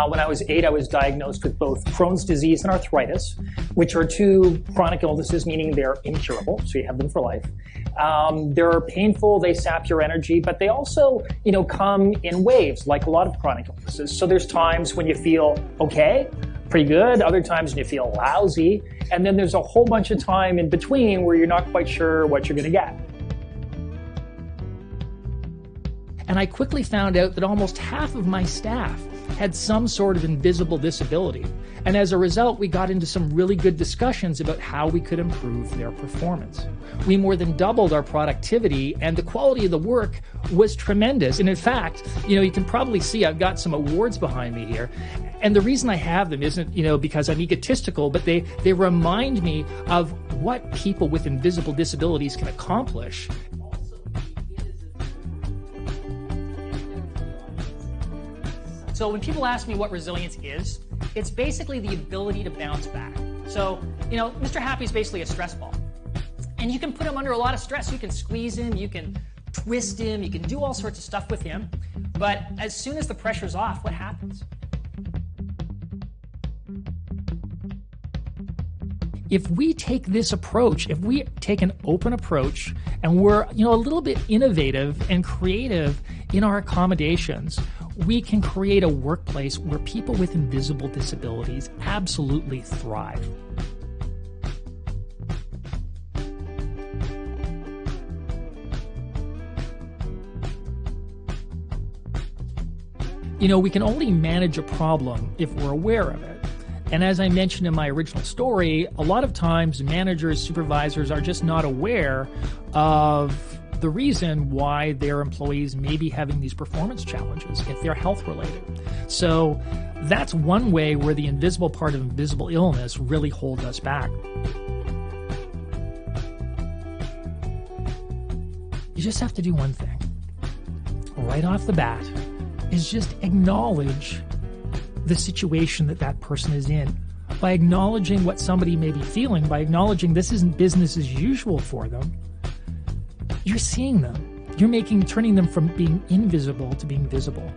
When I was 8, I was diagnosed with both Crohn's disease and arthritis, which are two chronic illnesses, meaning they're incurable, so you have them for life. They're painful, they sap your energy, but they also, come in waves, like a lot of chronic illnesses. So there's times when you feel okay, pretty good, other times when you feel lousy, and then there's a whole bunch of time in between where you're not quite sure what you're going to get. And I quickly found out that almost half of my staff had some sort of invisible disability. And as a result, we got into some really good discussions about how we could improve their performance. We more than doubled our productivity, and the quality of the work was tremendous. And in fact, you can probably see I've got some awards behind me here. And the reason I have them isn't, because I'm egotistical, but they remind me of what people with invisible disabilities can accomplish. So when people ask me what resilience is, it's basically the ability to bounce back. So, Mr. Happy is basically a stress ball. And you can put him under a lot of stress. You can squeeze him, you can twist him, you can do all sorts of stuff with him. But as soon as the pressure's off, what happens? If we take this approach, if we take an open approach and we're, a little bit innovative and creative in our accommodations, we can create a workplace where people with invisible disabilities absolutely thrive. We can only manage a problem if we're aware of it. And as I mentioned in my original story, a lot of times managers, supervisors are just not aware of the reason why their employees may be having these performance challenges if they're health related. So that's one way where the invisible part of invisible illness really holds us back. You just have to do one thing right off the bat, is just acknowledge the situation that person is in. By acknowledging what somebody may be feeling, by acknowledging this isn't business as usual for them, you're seeing them. You're turning them from being invisible to being visible.